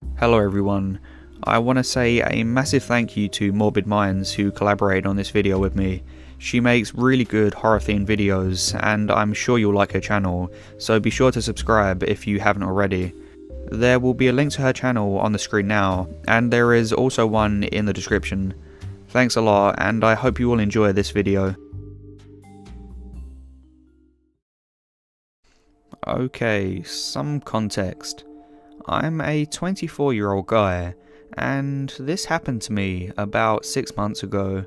Hello everyone, I want to say a massive thank you to Morbid Minds who collaborated on this video with me. She makes really good horror themed videos and I'm sure you'll like her channel, so be sure to subscribe if you haven't already. There will be a link to her channel on the screen now, and there is also one in the description. Thanks a lot, and I hope you all enjoy this video. Okay, some context. I'm a 24-year-old guy, and this happened to me about 6 months ago.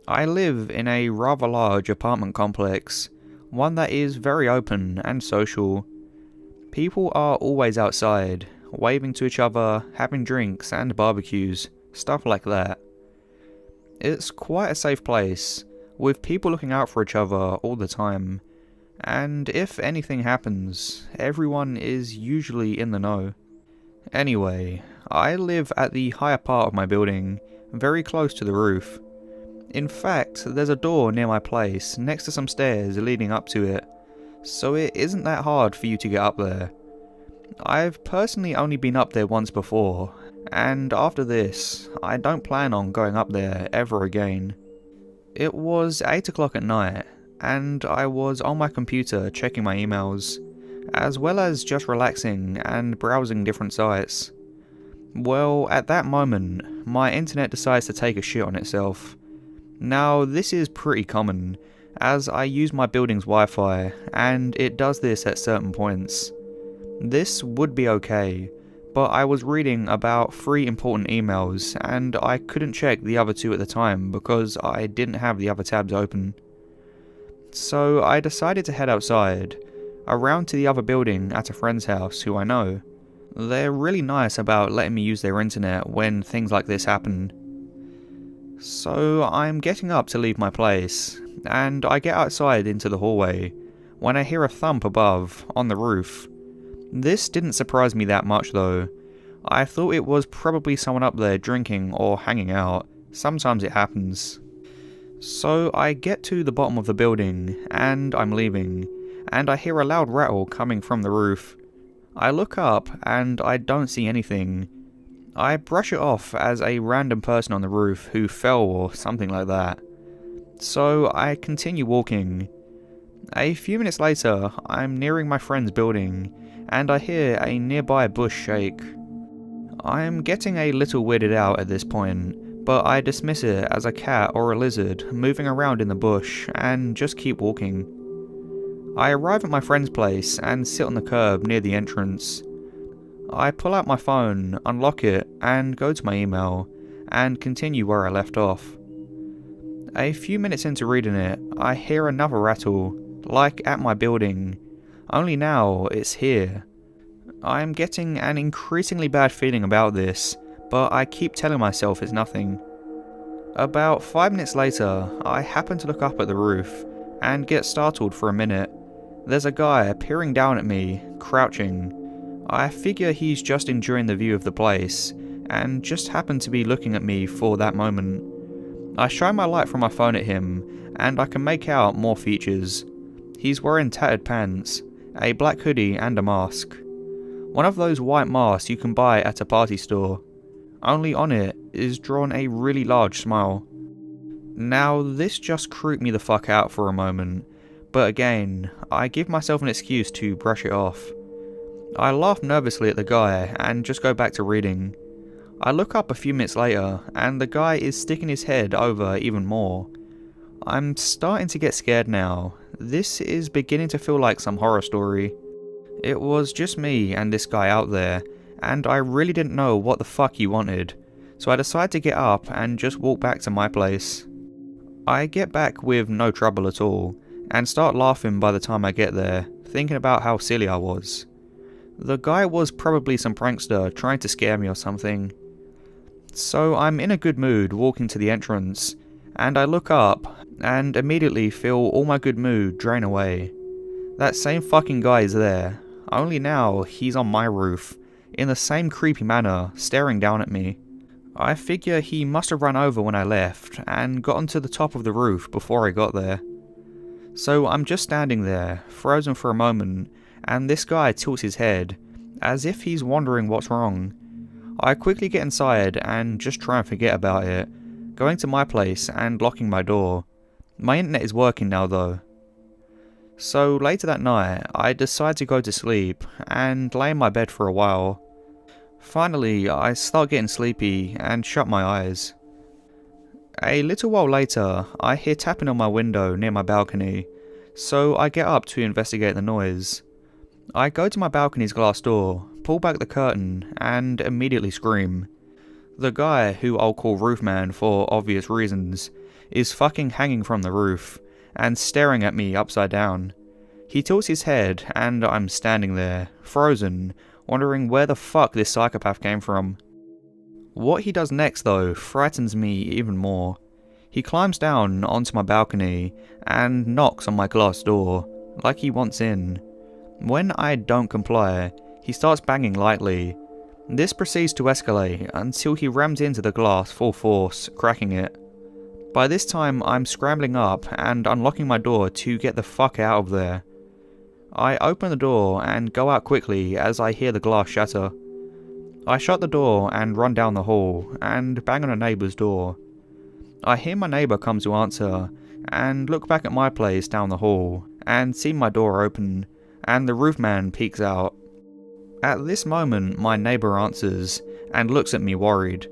I live in a rather large apartment complex, one that is very open and social. People are always outside, waving to each other, having drinks and barbecues, stuff like that. It's quite a safe place, with people looking out for each other all the time. And if anything happens, everyone is usually in the know. Anyway, I live at the higher part of my building, very close to the roof. In fact, there's a door near my place next to some stairs leading up to it, so it isn't that hard for you to get up there. I've personally only been up there once before, and after this, I don't plan on going up there ever again. It was 8 o'clock at night, and I was on my computer checking my emails, as well as just relaxing and browsing different sites. Well, at that moment, my internet decides to take a shit on itself. Now, this is pretty common, as I use my building's Wi-Fi, and it does this at certain points. This would be okay, but I was reading about 3 important emails, and I couldn't check the other 2 at the time because I didn't have the other tabs open. So I decided to head outside, around to the other building at a friend's house who I know. They're really nice about letting me use their internet when things like this happen. So I'm getting up to leave my place, and I get outside into the hallway, when I hear a thump above, on the roof. This didn't surprise me that much though. I thought it was probably someone up there drinking or hanging out. Sometimes it happens. So I get to the bottom of the building, and I'm leaving, and I hear a loud rattle coming from the roof. I look up, and I don't see anything. I brush it off as a random person on the roof who fell or something like that. So I continue walking. A few minutes later, I'm nearing my friend's building, and I hear a nearby bush shake. I'm getting a little weirded out at this point, but I dismiss it as a cat or a lizard moving around in the bush and just keep walking. I arrive at my friend's place and sit on the curb near the entrance. I pull out my phone, unlock it, and go to my email, and continue where I left off. A few minutes into reading it, I hear another rattle, like at my building, only now it's here. I'm getting an increasingly bad feeling about this, but I keep telling myself it's nothing. About 5 minutes later, I happen to look up at the roof, and get startled for a minute. There's a guy peering down at me, crouching. I figure he's just enjoying the view of the place, and just happened to be looking at me for that moment. I shine my light from my phone at him, and I can make out more features. He's wearing tattered pants, a black hoodie and a mask. One of those white masks you can buy at a party store. Only on it is drawn a really large smile. Now this just creeped me the fuck out for a moment, but again, I give myself an excuse to brush it off. I laugh nervously at the guy and just go back to reading. I look up a few minutes later and the guy is sticking his head over even more. I'm starting to get scared now. This is beginning to feel like some horror story. It was just me and this guy out there, and I really didn't know what the fuck he wanted, so I decided to get up and just walk back to my place. I get back with no trouble at all, and start laughing by the time I get there, thinking about how silly I was. The guy was probably some prankster trying to scare me or something. So I'm in a good mood walking to the entrance, and I look up, and immediately feel all my good mood drain away. That same fucking guy is there, only now he's on my roof, in the same creepy manner, staring down at me. I figure he must have run over when I left, and gotten to the top of the roof before I got there. So I'm just standing there, frozen for a moment, and this guy tilts his head, as if he's wondering what's wrong. I quickly get inside and just try and forget about it, going to my place and locking my door. My internet is working now though. So later that night, I decide to go to sleep and lay in my bed for a while. Finally, I start getting sleepy and shut my eyes. A little while later, I hear tapping on my window near my balcony, so I get up to investigate the noise. I go to my balcony's glass door, pull back the curtain, and immediately scream. The guy, who I'll call Roofman for obvious reasons, is fucking hanging from the roof, and staring at me upside down. He tilts his head, and I'm standing there, frozen, wondering where the fuck this psychopath came from. What he does next though frightens me even more. He climbs down onto my balcony and knocks on my glass door, like he wants in. When I don't comply, he starts banging lightly. This proceeds to escalate until he rams into the glass full force, cracking it. By this time I'm scrambling up and unlocking my door to get the fuck out of there. I open the door and go out quickly as I hear the glass shatter. I shut the door and run down the hall and bang on a neighbour's door. I hear my neighbour come to answer and look back at my place down the hall and see my door open and the roofman peeks out. At this moment my neighbour answers and looks at me worried.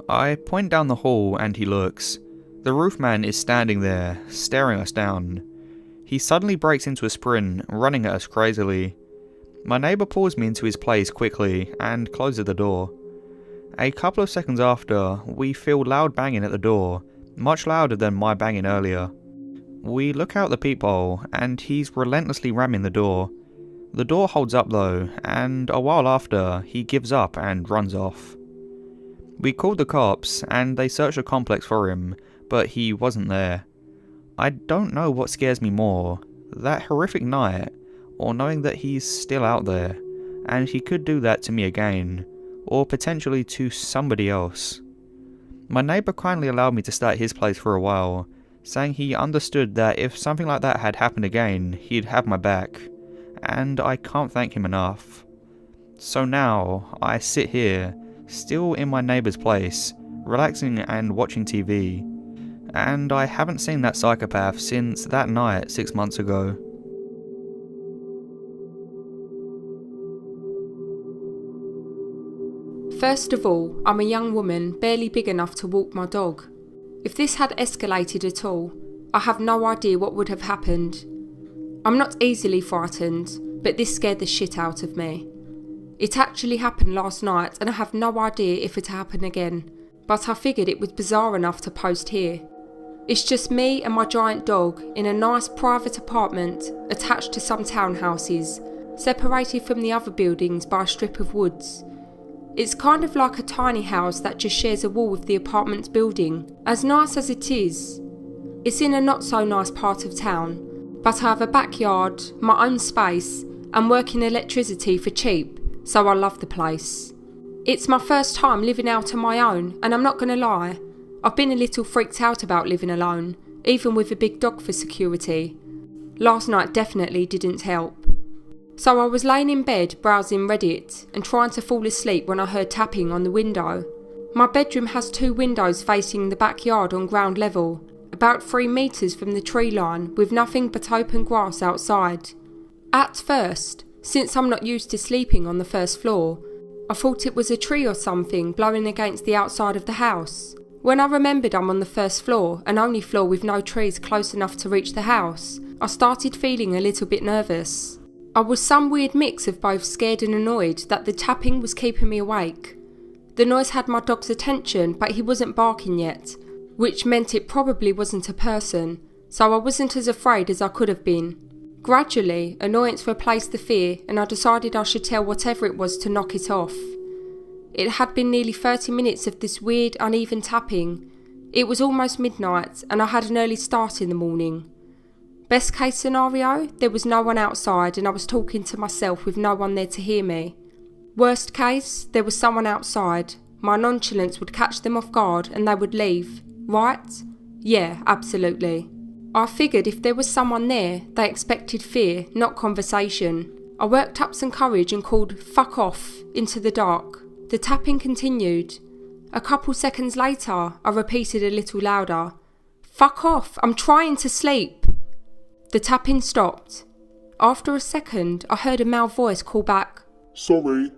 I point down the hall and he looks. The roofman is standing there, staring us down. He suddenly breaks into a sprint, running at us crazily. My neighbour pulls me into his place quickly and closes the door. A couple of seconds after, we feel loud banging at the door, much louder than my banging earlier. We look out the peephole and he's relentlessly ramming the door. The door holds up though, and a while after, he gives up and runs off. We called the cops and they searched the complex for him, but he wasn't there. I don't know what scares me more, that horrific night, or knowing that he's still out there, and he could do that to me again, or potentially to somebody else. My neighbour kindly allowed me to stay at his place for a while, saying he understood that if something like that had happened again, he'd have my back, and I can't thank him enough. So now, I sit here, still in my neighbour's place, relaxing and watching TV, and I haven't seen that psychopath since that night 6 months ago. First of all, I'm a young woman barely big enough to walk my dog. If this had escalated at all, I have no idea what would have happened. I'm not easily frightened, but this scared the shit out of me. It actually happened last night and I have no idea if it'll happen again, but I figured it was bizarre enough to post here. It's just me and my giant dog in a nice private apartment attached to some townhouses, separated from the other buildings by a strip of woods. It's kind of like a tiny house that just shares a wall with the apartment's building. As nice as it is, it's in a not so nice part of town, but I have a backyard, my own space, and working electricity for cheap, so I love the place. It's my first time living out on my own, and I'm not gonna lie, I've been a little freaked out about living alone, even with a big dog for security. Last night definitely didn't help. So I was laying in bed browsing Reddit and trying to fall asleep when I heard tapping on the window. My bedroom has 2 windows facing the backyard on ground level, about 3 metres from the tree line with nothing but open grass outside. At first, since I'm not used to sleeping on the first floor, I thought it was a tree or something blowing against the outside of the house. When I remembered I'm on the first floor, an only floor with no trees close enough to reach the house, I started feeling a little bit nervous. I was some weird mix of both scared and annoyed that the tapping was keeping me awake. The noise had my dog's attention, but he wasn't barking yet, which meant it probably wasn't a person, so I wasn't as afraid as I could have been. Gradually, annoyance replaced the fear, and I decided I should tell whatever it was to knock it off. It had been nearly 30 minutes of this weird, uneven tapping. It was almost midnight, and I had an early start in the morning. Best case scenario, there was no one outside and I was talking to myself with no one there to hear me. Worst case, there was someone outside. My nonchalance would catch them off guard and they would leave. Right? Yeah, absolutely. I figured if there was someone there, they expected fear, not conversation. I worked up some courage and called "fuck off" into the dark. The tapping continued. A couple seconds later, I repeated a little louder, "Fuck off, I'm trying to sleep." The tapping stopped. After a second, I heard a male voice call back, "Sorry."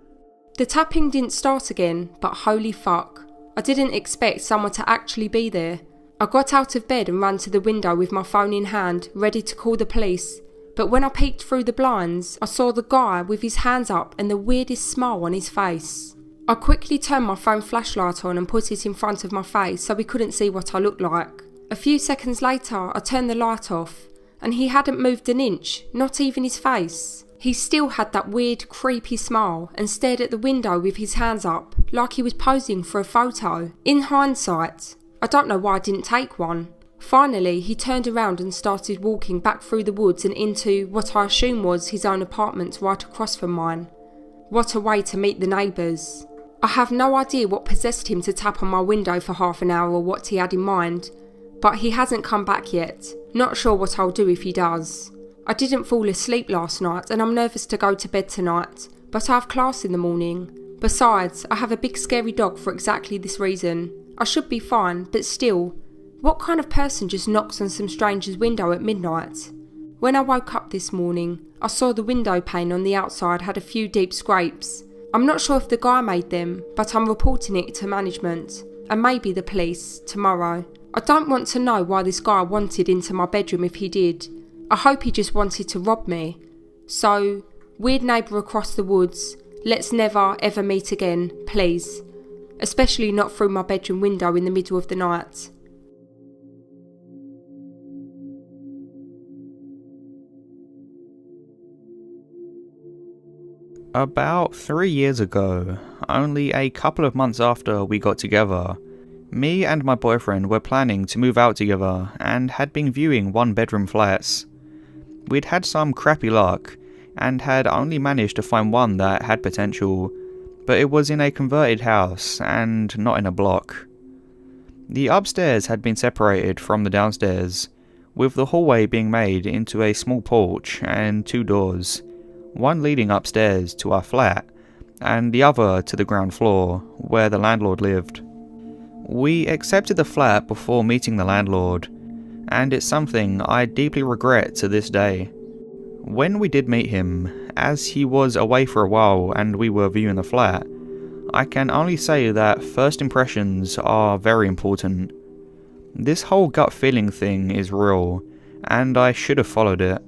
The tapping didn't start again, but holy fuck. I didn't expect someone to actually be there. I got out of bed and ran to the window with my phone in hand, ready to call the police. But when I peeked through the blinds, I saw the guy with his hands up and the weirdest smile on his face. I quickly turned my phone flashlight on and put it in front of my face so he couldn't see what I looked like. A few seconds later, I turned the light off, and he hadn't moved an inch, not even his face. He still had that weird, creepy smile and stared at the window with his hands up, like he was posing for a photo. In hindsight, I don't know why I didn't take one. Finally, he turned around and started walking back through the woods and into what I assume was his own apartment right across from mine. What a way to meet the neighbours. I have no idea what possessed him to tap on my window for half an hour or what he had in mind, but he hasn't come back yet. Not sure what I'll do if he does. I didn't fall asleep last night and I'm nervous to go to bed tonight, but I have class in the morning. Besides, I have a big scary dog for exactly this reason. I should be fine, but still, what kind of person just knocks on some stranger's window at midnight? When I woke up this morning, I saw the window pane on the outside had a few deep scrapes. I'm not sure if the guy made them, but I'm reporting it to management, and maybe the police, tomorrow. I don't want to know why this guy wanted into my bedroom if he did. I hope he just wanted to rob me. So, weird neighbour across the woods, let's never ever meet again, please. Especially not through my bedroom window in the middle of the night. About 3 years ago, only a couple of months after we got together, me and my boyfriend were planning to move out together and had been viewing one-bedroom flats. We'd had some crappy luck and had only managed to find one that had potential, but it was in a converted house and not in a block. The upstairs had been separated from the downstairs, with the hallway being made into a small porch and 2 doors, one leading upstairs to our flat and the other to the ground floor where the landlord lived. We accepted the flat before meeting the landlord, and it's something I deeply regret to this day. When we did meet him, as he was away for a while and we were viewing the flat, I can only say that first impressions are very important. This whole gut feeling thing is real, and I should have followed it.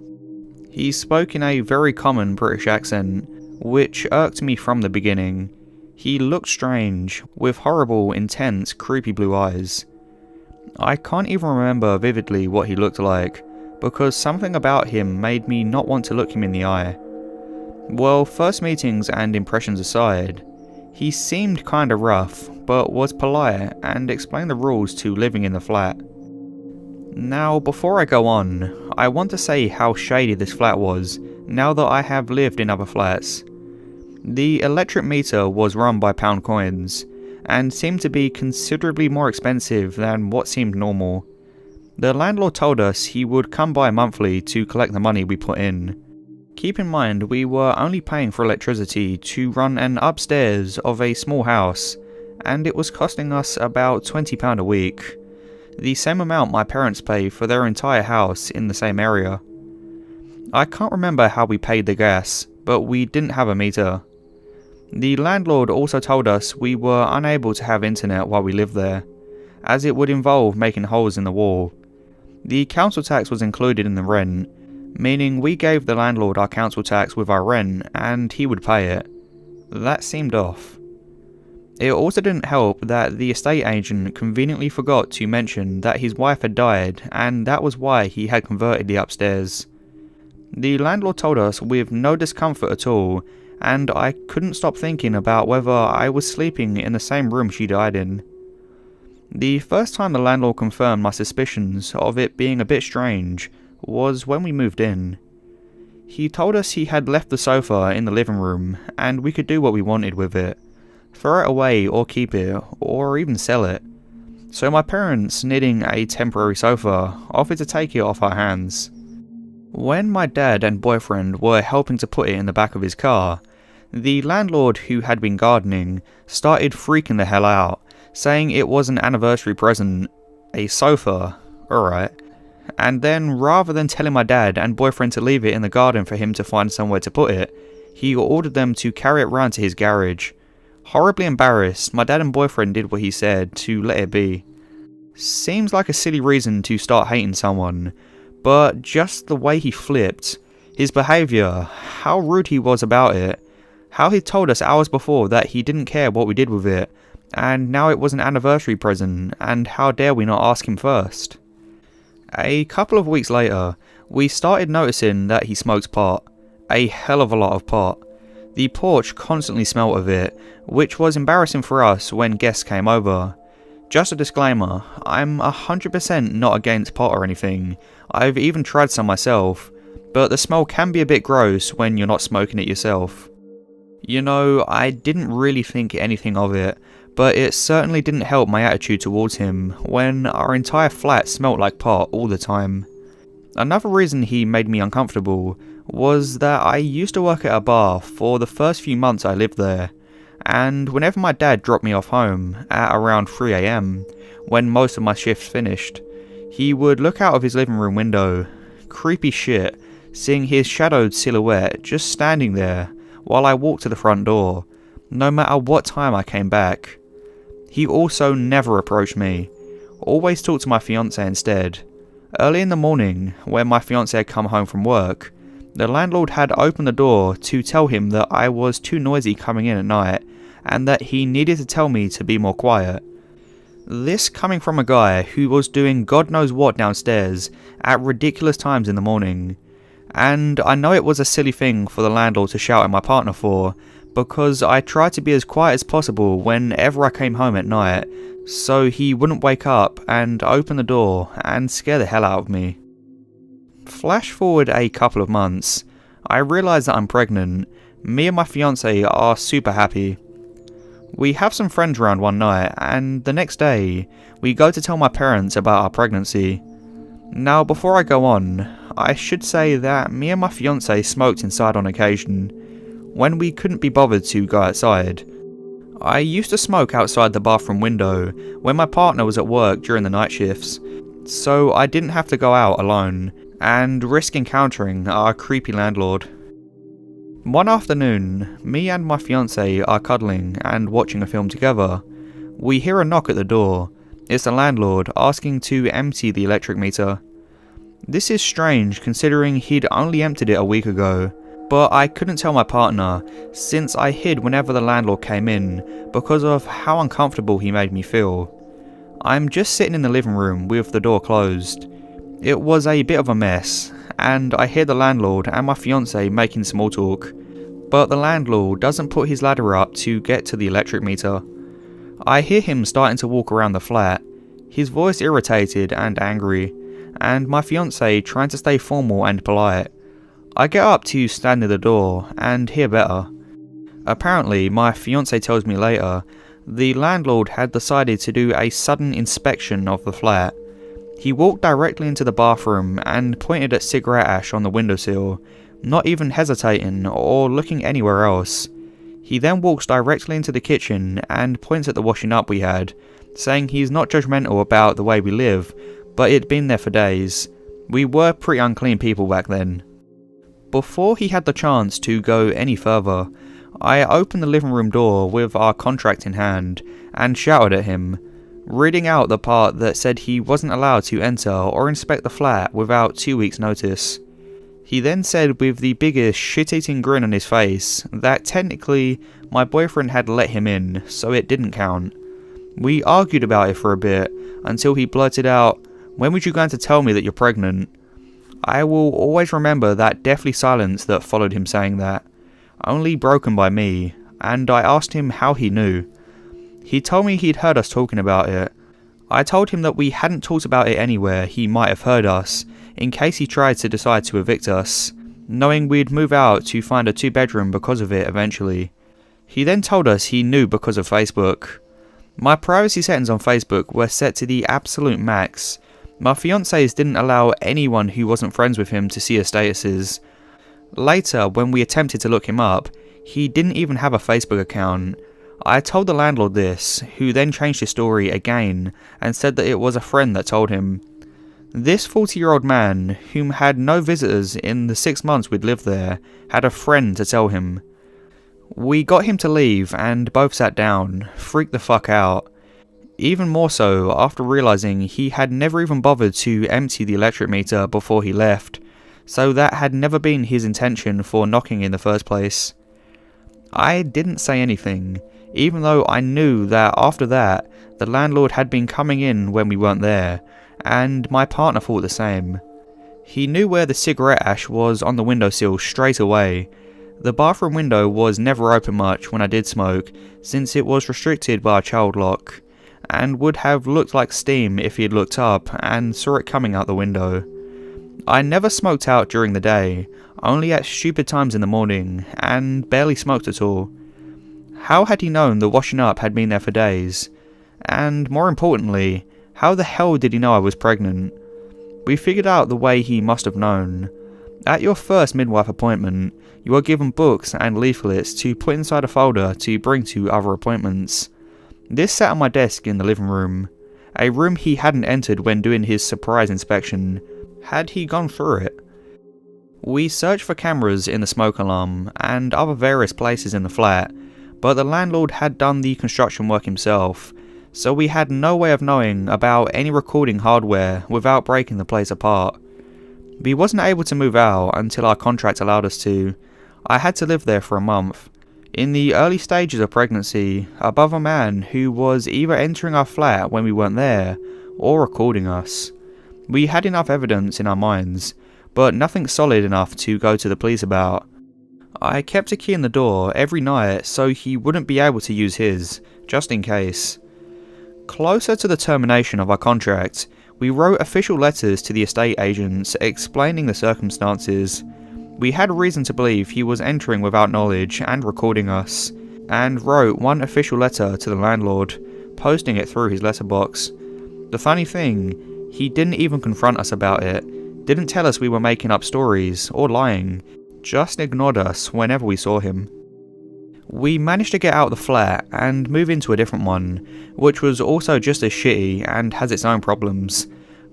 He spoke in a very common British accent, which irked me from the beginning. He looked strange, with horrible, intense, creepy blue eyes. I can't even remember vividly what he looked like, because something about him made me not want to look him in the eye. Well, first meetings and impressions aside, he seemed kinda rough, but was polite and explained the rules to living in the flat. Now, before I go on, I want to say how shady this flat was, now that I have lived in other flats. The electric meter was run by pound coins, and seemed to be considerably more expensive than what seemed normal. The landlord told us he would come by monthly to collect the money we put in. Keep in mind we were only paying for electricity to run an upstairs of a small house, and it was costing us about £20 a week. The same amount my parents pay for their entire house in the same area. I can't remember how we paid the gas, but we didn't have a meter. The landlord also told us we were unable to have internet while we lived there, as it would involve making holes in the wall. The council tax was included in the rent, meaning we gave the landlord our council tax with our rent and he would pay it. That seemed off. It also didn't help that the estate agent conveniently forgot to mention that his wife had died and that was why he had converted the upstairs. The landlord told us with no discomfort at all, and I couldn't stop thinking about whether I was sleeping in the same room she died in. The first time the landlord confirmed my suspicions of it being a bit strange was when we moved in. He told us he had left the sofa in the living room and we could do what we wanted with it. Throw it away or keep it, or even sell it. So my parents, needing a temporary sofa, offered to take it off our hands. When my dad and boyfriend were helping to put it in the back of his car, The landlord, who had been gardening, started freaking the hell out, saying it was an anniversary present. A sofa, alright. And then, rather than telling my dad and boyfriend to leave it in the garden for him to find somewhere to put it, he ordered them to carry it round to his garage. Horribly embarrassed, my dad and boyfriend did what he said to let it be. Seems like a silly reason to start hating someone, but just the way he flipped, his behaviour, how rude he was about it, how he told us hours before that he didn't care what we did with it, and now it was an anniversary present, and how dare we not ask him first. A couple of weeks later, we started noticing that he smoked pot. A hell of a lot of pot. The porch constantly smelt of it, which was embarrassing for us when guests came over. Just a disclaimer, I'm 100% not against pot or anything. I've even tried some myself, but the smell can be a bit gross when you're not smoking it yourself. You know, I didn't really think anything of it, but it certainly didn't help my attitude towards him when our entire flat smelt like pot all the time. Another reason he made me uncomfortable was that I used to work at a bar for the first few months I lived there, and whenever my dad dropped me off home at around 3 AM, when most of my shifts finished, he would look out of his living room window, creepy shit, seeing his shadowed silhouette just standing there while I walked to the front door, no matter what time I came back. He also never approached me, always talked to my fiancée instead. Early in the morning, when my fiancée had come home from work, the landlord had opened the door to tell him that I was too noisy coming in at night, and that he needed to tell me to be more quiet. This coming from a guy who was doing God knows what downstairs at ridiculous times in the morning. And I know it was a silly thing for the landlord to shout at my partner for, because I tried to be as quiet as possible whenever I came home at night, so he wouldn't wake up and open the door and scare the hell out of me. Flash forward a couple of months, I realise that I'm pregnant. Me and my fiancée are super happy. We have some friends around one night, and the next day, we go to tell my parents about our pregnancy. Now, before I go on, I should say that me and my fiancée smoked inside on occasion, when we couldn't be bothered to go outside. I used to smoke outside the bathroom window when my partner was at work during the night shifts, so I didn't have to go out alone and risk encountering our creepy landlord. One afternoon, me and my fiancée are cuddling and watching a film together. We hear a knock at the door. It's the landlord asking to empty the electric meter. This is strange considering he'd only emptied it a week ago, but I couldn't tell my partner since I hid whenever the landlord came in because of how uncomfortable he made me feel. I'm just sitting in the living room with the door closed. It was a bit of a mess, and I hear the landlord and my fiancée making small talk, but the landlord doesn't put his ladder up to get to the electric meter. I hear him starting to walk around the flat, his voice irritated and angry, and my fiancée trying to stay formal and polite. I get up to stand near the door and hear better. Apparently, my fiancée tells me later, the landlord had decided to do a sudden inspection of the flat. He walked directly into the bathroom and pointed at cigarette ash on the windowsill, not even hesitating or looking anywhere else. He then walks directly into the kitchen and points at the washing up we had, saying he's not judgmental about the way we live, but it'd been there for days. We were pretty unclean people back then. Before he had the chance to go any further, I opened the living room door with our contract in hand and shouted at him, reading out the part that said he wasn't allowed to enter or inspect the flat without 2 weeks' notice. He then said with the biggest shit-eating grin on his face that technically my boyfriend had let him in, so it didn't count. We argued about it for a bit until he blurted out, "When was you going to tell me that you're pregnant?" I will always remember that deathly silence that followed him saying that, only broken by me, and I asked him how he knew. He told me he'd heard us talking about it. I told him that we hadn't talked about it anywhere he might have heard us, in case he tried to decide to evict us, knowing we'd move out to find a 2-bedroom because of it eventually. He then told us he knew because of Facebook. My privacy settings on Facebook were set to the absolute max. My fiancés didn't allow anyone who wasn't friends with him to see his statuses. Later, when we attempted to look him up, He didn't even have a Facebook account. I told the landlord this, who then changed his story again and said that it was a friend that told him. This 40-year-old man, whom had no visitors in the 6 months we'd lived there, had a friend to tell him. We got him to leave and both sat down, freaked the fuck out. Even more so after realising he had never even bothered to empty the electric meter before he left, so that had never been his intention for knocking in the first place. I didn't say anything, even though I knew that after that, the landlord had been coming in when we weren't there, and my partner thought the same. He knew where the cigarette ash was on the windowsill straight away. The bathroom window was never open much when I did smoke, since it was restricted by a child lock, and would have looked like steam if he had looked up and saw it coming out the window. I never smoked out during the day, only at stupid times in the morning, and barely smoked at all. How had he known the washing up had been there for days? And more importantly, how the hell did he know I was pregnant? We figured out the way he must have known. At your first midwife appointment, you are given books and leaflets to put inside a folder to bring to other appointments. This sat on my desk in the living room, a room he hadn't entered when doing his surprise inspection. Had he gone through it? We searched for cameras in the smoke alarm and other various places in the flat, but the landlord had done the construction work himself, so we had no way of knowing about any recording hardware without breaking the place apart. We wasn't able to move out until our contract allowed us to. I had to live there for a month, in the early stages of pregnancy, above a man who was either entering our flat when we weren't there, or recording us. We had enough evidence in our minds, but nothing solid enough to go to the police about. I kept a key in the door every night so he wouldn't be able to use his, just in case. Closer to the termination of our contract, we wrote official letters to the estate agents explaining the circumstances. We had reason to believe he was entering without knowledge and recording us, and wrote one official letter to the landlord, posting it through his letterbox. The funny thing, he didn't even confront us about it, didn't tell us we were making up stories or lying, just ignored us whenever we saw him. We managed to get out of the flat and move into a different one, which was also just as shitty and has its own problems.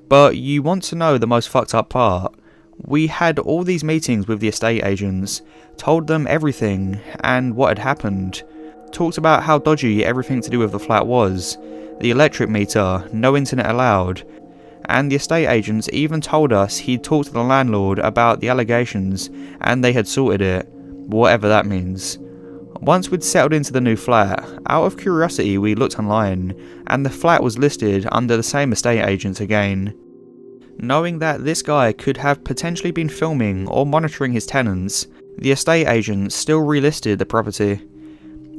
But you want to know the most fucked up part? We had all these meetings with the estate agents, told them everything and what had happened, talked about how dodgy everything to do with the flat was, the electric meter, no internet allowed, and the estate agents even told us he'd talked to the landlord about the allegations and they had sorted it, whatever that means. Once we'd settled into the new flat, out of curiosity we looked online, and the flat was listed under the same estate agents again. Knowing that this guy could have potentially been filming or monitoring his tenants, the estate agents still relisted the property.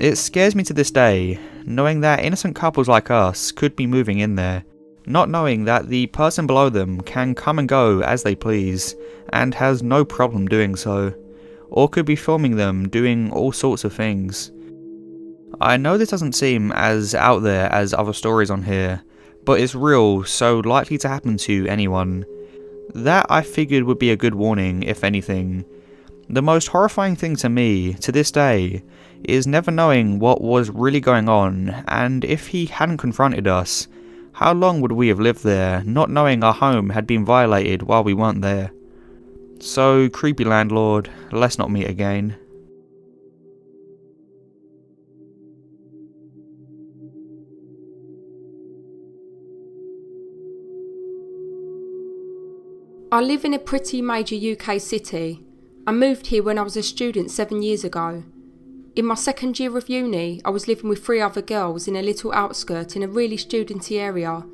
It scares me to this day, knowing that innocent couples like us could be moving in there, not knowing that the person below them can come and go as they please, and has no problem doing so, or could be filming them doing all sorts of things. I know this doesn't seem as out there as other stories on here, but it's real, so likely to happen to anyone. That I figured would be a good warning, if anything. The most horrifying thing to me, to this day, is never knowing what was really going on, and if he hadn't confronted us, how long would we have lived there, not knowing our home had been violated while we weren't there? So, creepy landlord, let's not meet again. I live in a pretty major UK city. I moved here when I was a student 7 years ago. In my second year of uni, I was living with 3 other girls in a little outskirt in a really studenty area,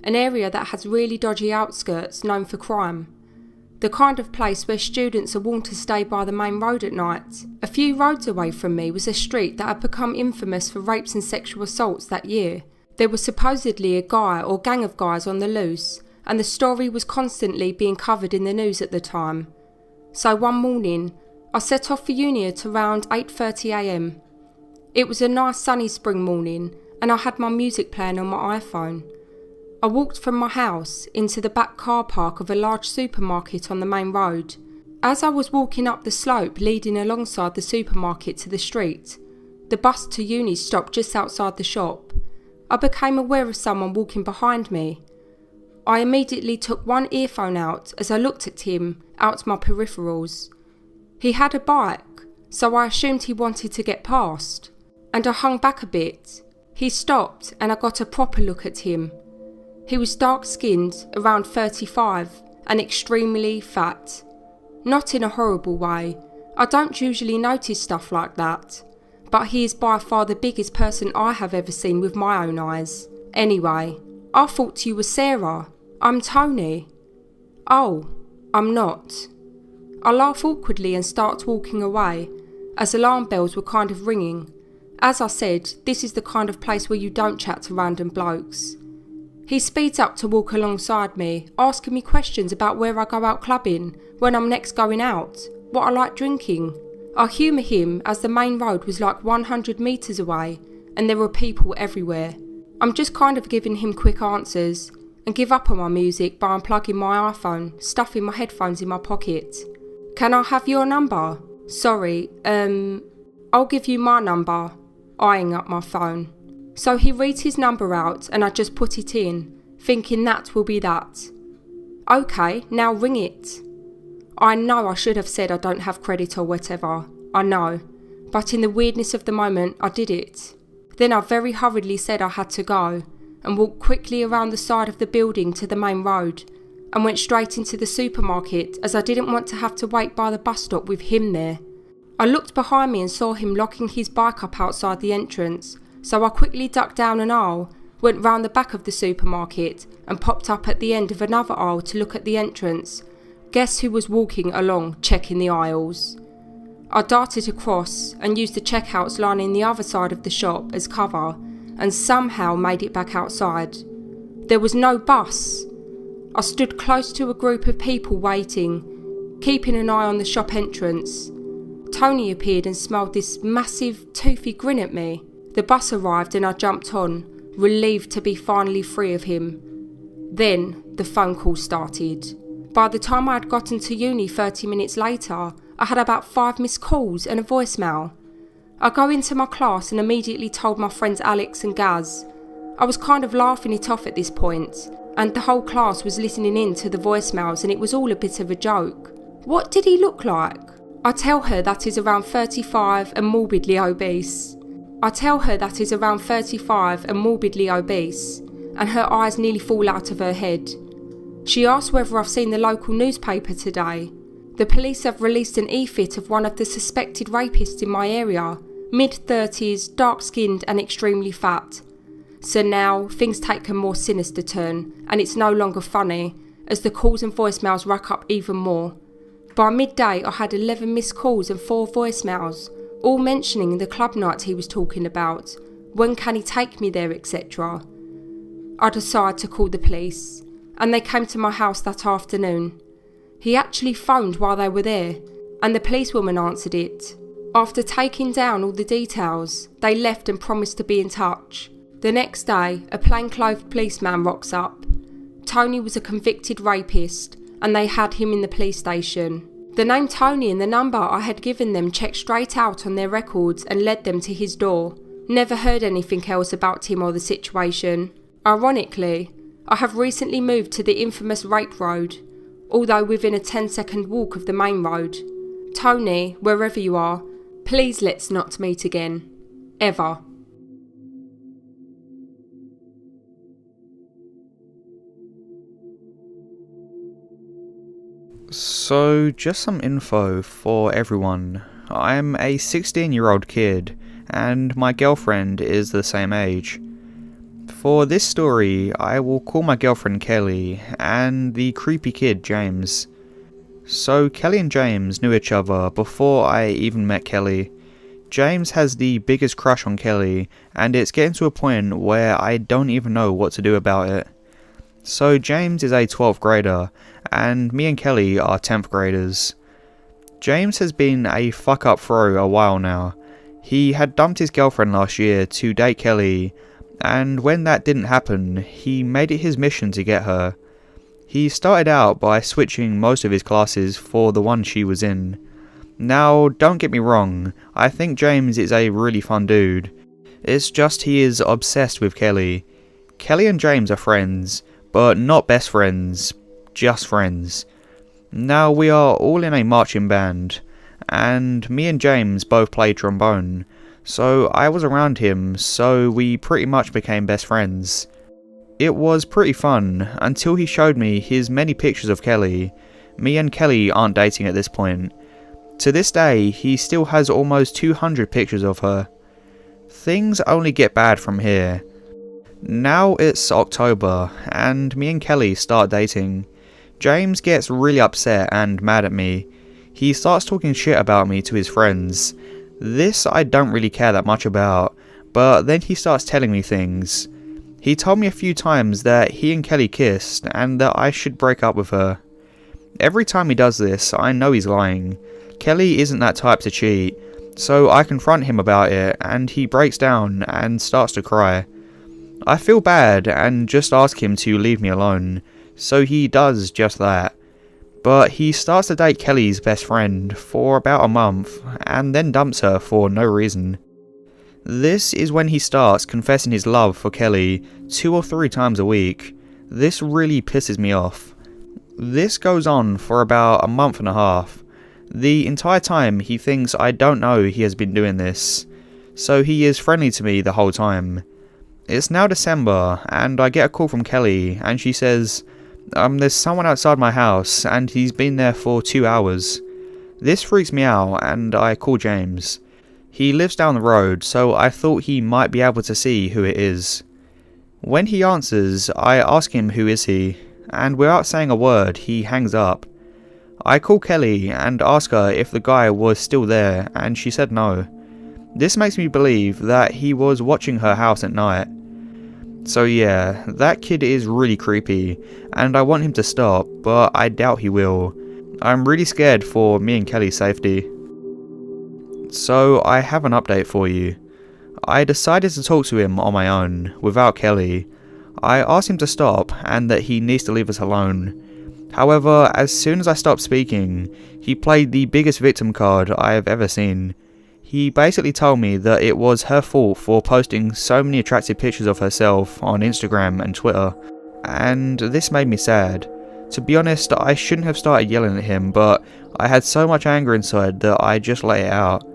an area that has really dodgy outskirts known for crime. The kind of place where students are warned to stay by the main road at night. A few roads away from me was a street that had become infamous for rapes and sexual assaults that year. There was supposedly a guy or gang of guys on the loose, and the story was constantly being covered in the news at the time. So one morning, I set off for uni at around 8:30 am. It was a nice sunny spring morning, and I had my music playing on my iPhone. I walked from my house into the back car park of a large supermarket on the main road. As I was walking up the slope leading alongside the supermarket to the street, the bus to uni stopped just outside the shop. I became aware of someone walking behind me. I immediately took one earphone out as I looked at him out my peripherals. He had a bike, so I assumed he wanted to get past, and I hung back a bit. He stopped and I got a proper look at him. He was dark-skinned, around 35, and extremely fat. Not in a horrible way. I don't usually notice stuff like that, but he is by far the biggest person I have ever seen with my own eyes. Anyway, I thought you were Sarah. I'm Tony. Oh, I'm not. I laugh awkwardly and start walking away, as alarm bells were kind of ringing. As I said, this is the kind of place where you don't chat to random blokes. He speeds up to walk alongside me, asking me questions about where I go out clubbing, when I'm next going out, what I like drinking. I humour him as the main road was like 100 metres away and there were people everywhere. I'm just kind of giving him quick answers and give up on my music by unplugging my iPhone, stuffing my headphones in my pocket. Can I have your number? Sorry, I'll give you my number, eyeing up my phone. So he reads his number out and I just put it in, thinking that will be that. Okay, now ring it. I know I should have said I don't have credit or whatever, I know, but in the weirdness of the moment I did it. Then I very hurriedly said I had to go and walked quickly around the side of the building to the main road and went straight into the supermarket as I didn't want to have to wait by the bus stop with him there. I looked behind me and saw him locking his bike up outside the entrance, so I quickly ducked down an aisle, went round the back of the supermarket and popped up at the end of another aisle to look at the entrance. Guess who was walking along, checking the aisles? I darted across and used the checkouts lining the other side of the shop as cover and somehow made it back outside. There was no bus. I stood close to a group of people waiting, keeping an eye on the shop entrance. Tony appeared and smiled this massive, toothy grin at me. The bus arrived and I jumped on, relieved to be finally free of him. Then the phone call started. By the time I had gotten to uni 30 minutes later, I had about 5 missed calls and a voicemail. I go into my class and immediately told my friends Alex and Gaz. I was kind of laughing it off at this point, and the whole class was listening in to the voicemails and it was all a bit of a joke. What did he look like? I tell her that he's around 35 and morbidly obese. And her eyes nearly fall out of her head. She asks whether I've seen the local newspaper today. The police have released an e-fit of one of the suspected rapists in my area, mid-30s, dark-skinned and extremely fat. So now, things take a more sinister turn, and it's no longer funny, as the calls and voicemails rack up even more. By midday, I had 11 missed calls and 4 voicemails, all mentioning the club night he was talking about, when can he take me there, etc. I decided to call the police, and they came to my house that afternoon. He actually phoned while they were there, and the policewoman answered it. After taking down all the details, they left and promised to be in touch. The next day, a plainclothed policeman rocks up. Tony was a convicted rapist, and they had him in the police station. The name Tony and the number I had given them checked straight out on their records and led them to his door. Never heard anything else about him or the situation. Ironically, I have recently moved to the infamous Rape Road, although within a 10-second walk of the main road. Tony, wherever you are, please let's not meet again. Ever. So, just some info for everyone. I'm a 16-year-old kid, and my girlfriend is the same age. For this story, I will call my girlfriend Kelly, and the creepy kid James. So, Kelly and James knew each other before I even met Kelly. James has the biggest crush on Kelly, and it's getting to a point where I don't even know what to do about it. So James is a 12th grader, and me and Kelly are 10th graders. James has been a fuck up for a while now. He had dumped his girlfriend last year to date Kelly, and when that didn't happen, he made it his mission to get her. He started out by switching most of his classes for the one she was in. Now, don't get me wrong, I think James is a really fun dude. It's just he is obsessed with Kelly. Kelly and James are friends, but not best friends, just friends. Now, we are all in a marching band, and me and James both play trombone, so I was around him, so we pretty much became best friends. It was pretty fun, until he showed me his many pictures of Kelly. Me and Kelly aren't dating at this point. To this day, he still has almost 200 pictures of her. Things only get bad from here. Now it's October, and me and Kelly start dating. James gets really upset and mad at me. He starts talking shit about me to his friends. This I don't really care that much about, but then he starts telling me things. He told me a few times that he and Kelly kissed and that I should break up with her. Every time he does this, I know he's lying. Kelly isn't that type to cheat, so I confront him about it and he breaks down and starts to cry. I feel bad and just ask him to leave me alone, so he does just that. But he starts to date Kelly's best friend for about a month and then dumps her for no reason. This is when he starts confessing his love for Kelly 2 or 3 times a week. This really pisses me off. This goes on for about a month and a half. The entire time he thinks I don't know he has been doing this, so he is friendly to me the whole time. It's now December and I get a call from Kelly and she says, there's someone outside my house and he's been there for 2 hours. This freaks me out and I call James. He lives down the road, so I thought he might be able to see who it is. When he answers, I ask him who is he, and without saying a word, he hangs up. I call Kelly and ask her if the guy was still there, and she said no. This makes me believe that he was watching her house at night. So yeah, that kid is really creepy, and I want him to stop, but I doubt he will. I'm really scared for me and Kelly's safety. So I have an update for you. I decided to talk to him on my own, without Kelly. I asked him to stop and that he needs to leave us alone. However, as soon as I stopped speaking, he played the biggest victim card I have ever seen. He basically told me that it was her fault for posting so many attractive pictures of herself on Instagram and Twitter, and this made me sad. To be honest, I shouldn't have started yelling at him, but I had so much anger inside that I just let it out.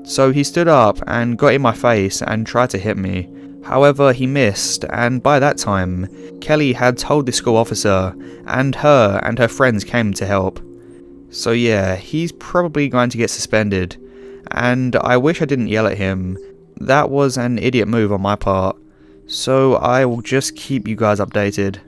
So he stood up and got in my face and tried to hit me. However, he missed, and by that time, Kelly had told the school officer, and her friends came to help. So yeah, he's probably going to get suspended, and I wish I didn't yell at him. That was an idiot move on my part. So I will just keep you guys updated.